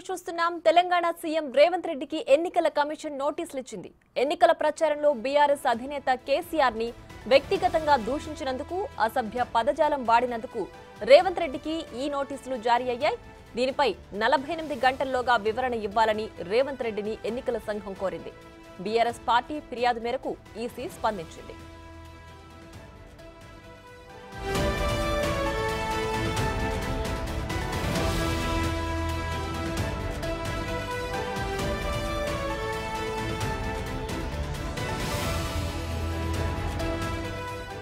చూస్తున్నాం. తెలంగాణ సీఎం రేవంత్ రెడ్డికి ఎన్నికల కమిషన్ నోటీసులు ఇచ్చింది. ఎన్నికల ప్రచారంలో బీఆర్ఎస్ అధినేత కేసీఆర్ ని వ్యక్తిగతంగా దూషించినందుకు, అసభ్య పదజాలం వాడినందుకు రేవంత్ రెడ్డికి ఈ నోటీసులు జారీ అయ్యాయి. దీనిపై 48 గంటల్లోగా వివరణ ఇవ్వాలని రేవంత్ రెడ్డిని ఎన్నికల సంఘం కోరింది. బీఆర్ఎస్ పార్టీ ఫిర్యాదు మేరకు ఈసీ స్పందించింది.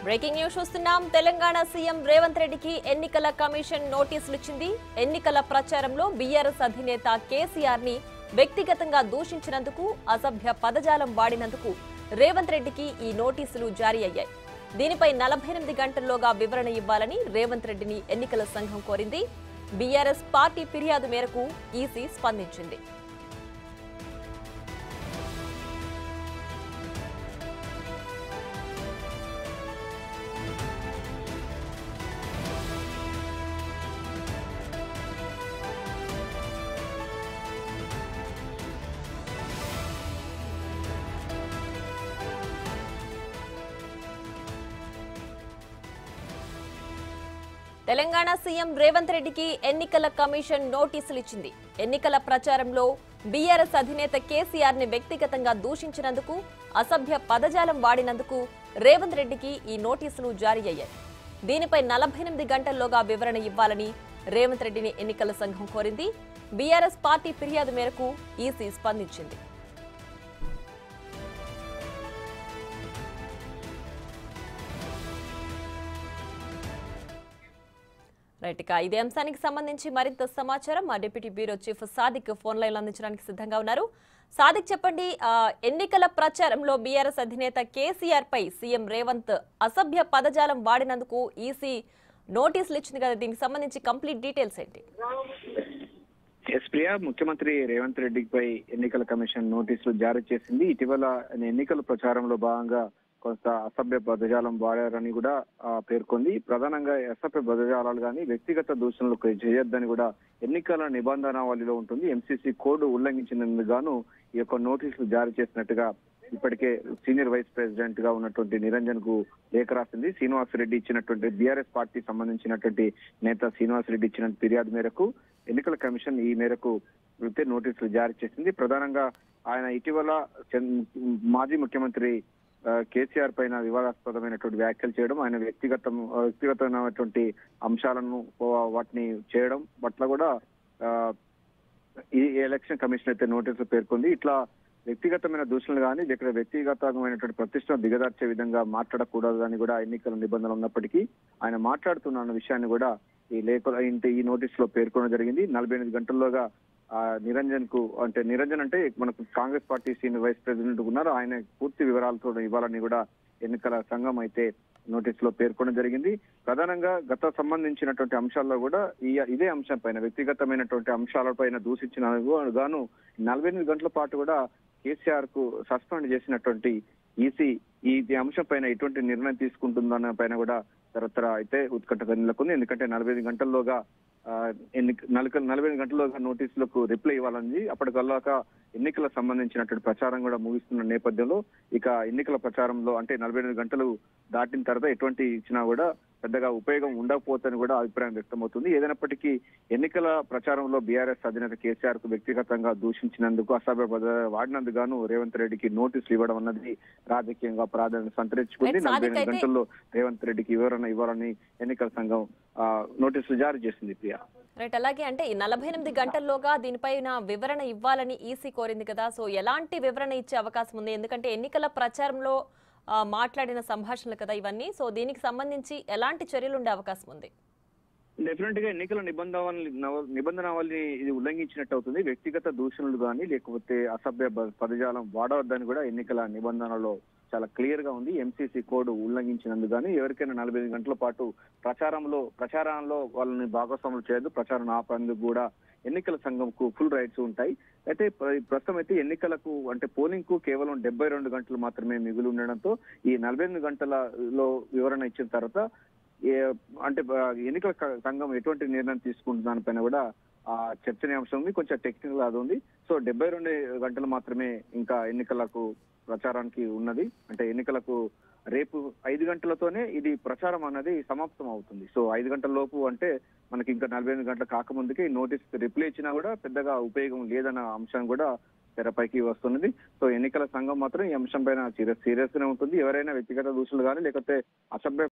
బ్రేకింగ్ న్యూస్ చూస్తున్నాం. తెలంగాణ సీఎం రేవంత్ రెడ్డికి ఎన్నికల కమిషన్ నోటీసులు ఇచ్చింది. ఎన్నికల ప్రచారంలో బీఆర్ఎస్ అధినేత కేసీఆర్ ని వ్యక్తిగతంగా దూషించినందుకు, అసభ్య పదజాలం వాడినందుకు రేవంత్ రెడ్డికి ఈ నోటీసులు జారీ అయ్యాయి. దీనిపై 48 గంటల్లోగా వివరణ ఇవ్వాలని రేవంత్ రెడ్డిని ఎన్నికల సంఘం కోరింది. బీఆర్ఎస్ పార్టీ ఫిర్యాదు మేరకు ఈసీ స్పందించింది. తెలంగాణ సీఎం రేవంత్ రెడ్డికి ఎన్నికల కమిషన్ నోటీసులు ఇచ్చింది. ఎన్నికల ప్రచారంలో బీఆర్ఎస్ అధినేత కేసీఆర్ ని వ్యక్తిగతంగా దూషించినందుకు, అసభ్య పదజాలం వాడినందుకు రేవంత్ రెడ్డికి ఈ నోటీసులు జారీ అయ్యాయి. దీనిపై 48 గంటల్లోగా వివరణ ఇవ్వాలని రేవంత్ రెడ్డిని ఎన్నికల సంఘం కోరింది. బీఆర్ఎస్ పార్టీ ఫిర్యాదు మేరకు ఈసీ స్పందించింది. ఇదే అంశానికి సంబంధించి మరింత సమాచారం మా deputy bureau chief Sadiq phone line అందించడానికి సిద్ధంగా ఉన్నారు. సాదిక్, చెప్పండి, ఎన్నికల ప్రచారంలో బీఆర్ఎస్ అధినేత కేసీఆర్ పై సీఎం రేవంత్ అసభ్య పదజాలం వాడినందుకు ఈసీ నోటీసులు ఇచ్చింది కదా, దీనికి సంబంధించి కంప్లీట్ డీటెయిల్స్ ఏంటి? ప్రియా, ముఖ్యమంత్రి రేవంత్ రెడ్డిపై ఎన్నికల కమిషన్ నోటీసులు జారీ చేసింది. ఇటీవల ఎన్నికల ప్రచారంలో భాగంగా కొంత అసభ్య పదజాలం వాడారని కూడా పేర్కొంది. ప్రధానంగా అసభ్య పదజాలాలు కానీ వ్యక్తిగత దూషణలు చేయొద్దని కూడా ఎన్నికల నిబంధనావళిలో ఉంటుంది. ఎంసీసీ కోడ్ ఉల్లంఘించినందుకు గాను ఈ యొక్క నోటీసులు జారీ చేసినట్టుగా ఇప్పటికే సీనియర్ వైస్ ప్రెసిడెంట్ గా ఉన్నటువంటి నిరంజన్ కు లేఖ రాసింది. శ్రీనివాసరెడ్డి ఇచ్చినటువంటి బీఆర్ఎస్ పార్టీ సంబంధించినటువంటి నేత శ్రీనివాసరెడ్డి ఇచ్చిన ఫిర్యాదు మేరకు ఎన్నికల కమిషన్ ఈ మేరకు నోటీసులు జారీ చేసింది. ప్రధానంగా ఆయన ఇటీవల మాజీ ముఖ్యమంత్రి కేసీఆర్ పైన వివాదాస్పదమైనటువంటి వ్యాఖ్యలు చేయడం, ఆయన వ్యక్తిగతమైనటువంటి అంశాలను వాటిని చేయడం పట్ల కూడా ఈ ఎలక్షన్ కమిషన్ అయితే నోటీసులు పేర్కొంది. ఇట్లా వ్యక్తిగతమైన దూషణలు కానీ ఇక్కడ వ్యక్తిగతమైనటువంటి ప్రతిష్టను దిగదార్చే విధంగా మాట్లాడకూడదు అని కూడా ఎన్నికల నిబంధనలు ఉన్నప్పటికీ ఆయన మాట్లాడుతున్న విషయాన్ని కూడా ఈ నోటీసులో పేర్కొనడం జరిగింది. 48 గంటల్లోగా నిరంజన్ అంటే మనకు Congress party senior vice president ఉన్నారు, ఆయన పూర్తి వివరాలతో ఇవ్వాలని కూడా ఎన్నికల సంఘం అయితే నోటీసులో పేర్కొనడం జరిగింది. ప్రధానంగా గత సంబంధించినటువంటి అంశాల్లో కూడా ఇదే అంశం పైన వ్యక్తిగతమైనటువంటి అంశాలపైన దూషించిన గాను 48 గంటల పాటు కూడా కేసీఆర్ కు సస్పెండ్ చేసినటువంటి ఈసీ ఈ అంశం పైన ఎటువంటి నిర్ణయం తీసుకుంటుందన్న పైన కూడా తరతర అయితే ఉత్కంఠ నెలకొంది. ఎందుకంటే 45 గంటల్లోగా 45 గంటల్లోగా నోటీసులకు రిప్లై ఇవ్వాలని, అప్పటికల్లాక ఎన్నికల సంబంధించినటువంటి ప్రచారం కూడా ముగిస్తున్న నేపథ్యంలో ఇక ఎన్నికల ప్రచారంలో అంటే 48 గంటలు దాటిన తర్వాత ఎటువంటి ఇచ్చినా కూడా పెద్దగా ఉపయోగం ఉండకపోతుందని కూడా అభిప్రాయం వ్యక్తమవుతుంది. ఏదైనప్పటికీ ఎన్నికల ప్రచారంలో బీఆర్ఎస్ అధినేత కేసీఆర్ కు వ్యక్తిగతంగా దూషించినందుకు, అసభ్య వాడినందుకు గాను రేవంత్ రెడ్డికి నోటీసులు ఇవ్వడం అన్నది రాజకీయంగా ప్రాధాన్యత సంతరించుకుంది. 48 గంటల్లో రేవంత్ రెడ్డికి వివరణ ఇవ్వాలని ఎన్నికల సంఘం నోటీసులు జారీ చేసింది. ప్రియా, అలాగే అంటే ఈ 48 గంటల్లోగా దీనిపైన వివరణ ఇవ్వాలని ఈసీ కోరింది కదా, సో ఎలాంటి వివరణ ఇచ్చే అవకాశం ఉంది? ఎందుకంటే ఎన్నికల ప్రచారంలో మాట్లాడిన సంభాషణలు కదా ఇవన్నీ, సో దీనికి సంబంధించి ఎలాంటి చర్యలు ఉండే అవకాశం ఉంది? డెఫినెట్ గా ఎన్నికల నిబంధనావళిని ఇది ఉల్లంఘించినట్టు అవుతుంది. వ్యక్తిగత దూషణలు కానీ లేకపోతే అసభ్య పదజాలం వాడవద్దని కూడా ఎన్నికల నిబంధనలో చాలా క్లియర్ గా ఉంది. ఎంసీసీ కోడ్ ఉల్లంఘించినందుకు కానీ ఎవరికైనా 45 గంటల పాటు ప్రచారంలో వాళ్ళని భాగస్వాములు చేయదు, ప్రచారం ఆపేందుకు కూడా ఎన్నికల సంఘంకు ఫుల్ రైట్స్ ఉంటాయి. అయితే ప్రస్తుతం అయితే ఎన్నికలకు అంటే పోలింగ్ కు కేవలం 72 గంటలు మాత్రమే మిగిలి ఉండడంతో ఈ 48 గంటలలో వివరణ ఇచ్చిన తర్వాత అంటే ఎన్నికల సంఘం ఎటువంటి నిర్ణయం తీసుకుంటున్న దానిపైన కూడా చర్చనీయాంశం ఉంది, కొంచెం టెక్నికల్ అది ఉంది. సో 72 గంటలు మాత్రమే ఇంకా ఎన్నికలకు ప్రచారానికి ఉన్నది. అంటే ఎన్నికలకు రేపు 5 గంటలతోనే ఇది ప్రచారం అన్నది సమాప్తం అవుతుంది. సో 5 గంటల లోపు అంటే మనకి ఇంకా 48 గంటలు కాకముందుకే నోటీస్ రిప్లై ఇచ్చినా కూడా పెద్దగా ఉపయోగం లేదన్న అంశం కూడా తెరపైకి వస్తున్నది. సో ఎన్నికల సంఘం మాత్రం ఈ అంశం పైన సీరియస్ గానే ఉంటుంది. ఎవరైనా వ్యక్తిగత దూషణలు కానీ లేకపోతే అసభ్య